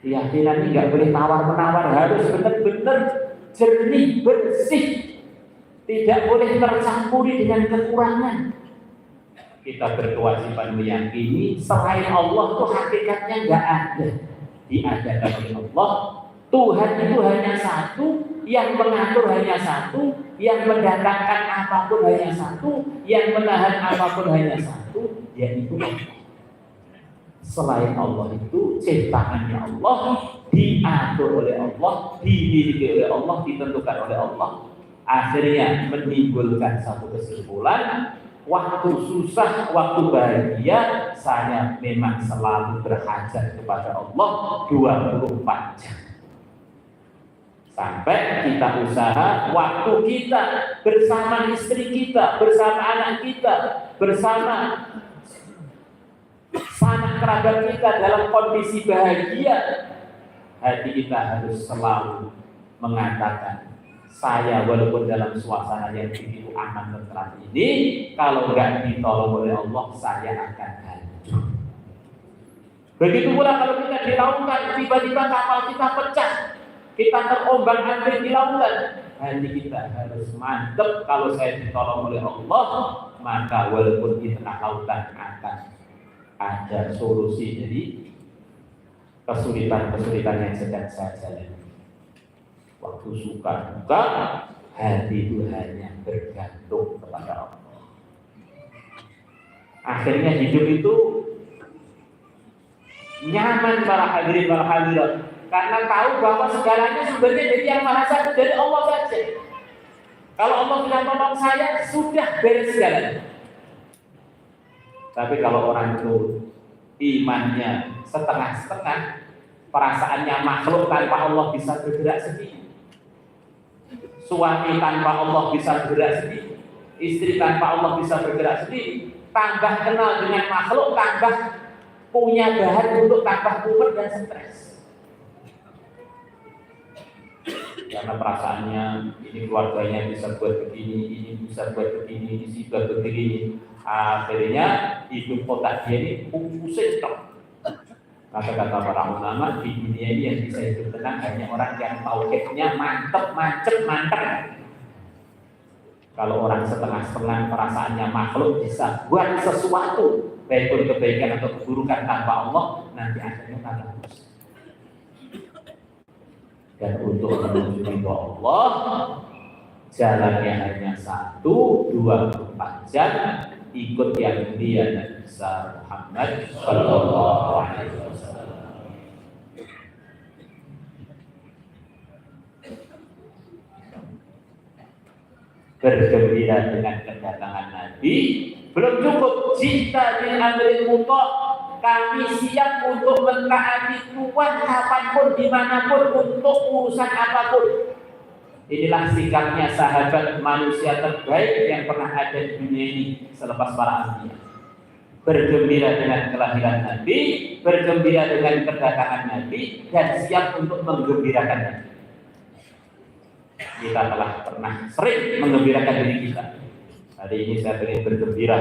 Keyakinan ini nggak boleh tawar-menawar, harus benar-benar jernih, bersih, tidak boleh tercampuri dengan kekurangan. Kita berkewajiban meyakini selain Allah itu hakikatnya nggak ada, diadakan oleh Allah. Tuhan itu hanya satu, yang mengatur hanya satu, yang mendatangkan apapun hanya satu, yang menahan apapun hanya satu, yaitu Allah. Selain Allah itu ciptaannya Allah, diatur oleh Allah, dimiliki oleh Allah, ditentukan oleh Allah. Akhirnya menimbulkan satu kesimpulan, waktu susah, waktu bahagia, saya memang selalu berhajat kepada Allah 24 jam. Sampai kita usaha, waktu kita bersama istri kita, bersama anak kita, bersama sanak kerabat kita dalam kondisi bahagia, hati kita harus selalu mengatakan, saya walaupun dalam suasana yang begitu aman dan tenang ini, kalau nggak ditolong oleh Allah, saya akan hancur. Begitu pula kalau kita di lautan, tiba-tiba kapal kita pecah, kita terombang-ambing di lautan, hati kita harus mantap. Kalau saya ditolong oleh Allah, maka walaupun di tengah lautan akan ada solusi dari kesulitan-kesulitan yang sedang saya jalani. Waktu suka duka, hati itu hanya bergantung kepada Allah. Akhirnya hidup itu nyaman para hadirin, para hadirat, karena tahu bahwa segalanya sumbernya dari yang maha satu, dari Allah saja. Kalau Allah sudah tolong saya, sudah beres segalanya. Tapi kalau orang itu imannya setengah-setengah, perasaannya makhluk tanpa Allah bisa bergerak sendiri, suami tanpa Allah bisa bergerak sendiri, istri tanpa Allah bisa bergerak sendiri, tambah kenal dengan makhluk, tambah punya bahan untuk tambah kuat dan stres. Karena perasaannya ini keluarganya bisa buat begini, ini bisa buat begini, ini bisa buat begini. Akhirnya hidup kotak dia ini pusing tok. Kata-kata para ulama, di dunia ini yang bisa hidup tenang hanya orang yang tauhidnya mantep. Kalau orang setengah-setengah perasaannya makhluk bisa buat sesuatu, baik untuk kebaikan atau keburukan tanpa Allah, nanti akhirnya akan rusak. Dan untuk menuju ridho Allah, jalannya hanya satu, 24 jam, ikut yang mulia Nabi besar Muhammad Sallallahu Alaihi Wasallam. Bergembira dengan kedatangan Nabi, belum cukup. Jika bin amril muta, kami siap untuk mentaati Tuhan kapanpun, dimanapun, untuk urusan apapun. Inilah sikapnya sahabat manusia terbaik yang pernah ada di dunia ini selepas para anbiya. Bergembira dengan kelahiran Nabi, bergembira dengan kedatangan Nabi, dan siap untuk menggembirakan Nabi. Kita telah pernah sering menggembirakan diri kita. Hari ini saya ingin bergembira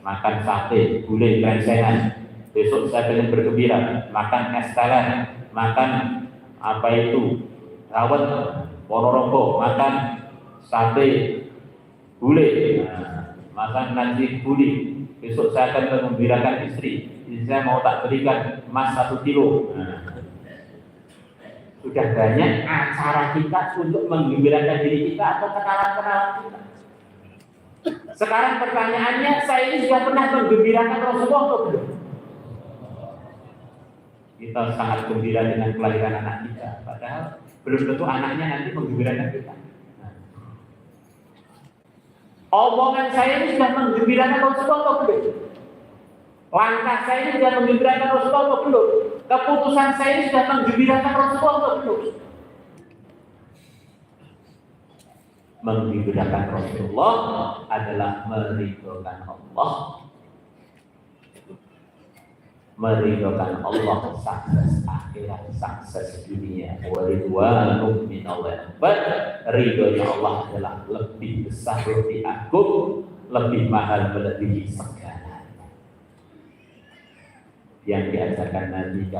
makan sate, gulai, rencengan. Besok saya ingin bergembira makan es teler, makan apa itu, rawon Ponorogo, makan sate gulai, makan nasi gulai. Besok saya akan menggembirakan istri. Saya mau tak berikan emas 1 kilo. Sudah banyak acara kita untuk menggembirakan diri kita atau kenalan-kenalan kita. Sekarang pertanyaannya, saya ini sudah pernah menggembirakan Rasulullah atau belum? Kita sangat gembira dengan kelahiran anak kita, padahal belum tentu anaknya nanti menggembirakan kita. Omongan saya ini sudah menggembirakan Rasulullah atau belum? Langkah saya ini sudah menggembirakan Rasulullah atau belum? Keputusan saya ini sudah menggembirakan Rasulullah atau belum? Menggembirakan Rasulullah adalah meridhokan Allah. Meridhokan Allah, sukses akhirat, sukses dunia. Wa ridwanun minallah. Ridhonya Allah adalah lebih besar, lebih agung, lebih mahal, melebihi segala yang diajarkan Nabi.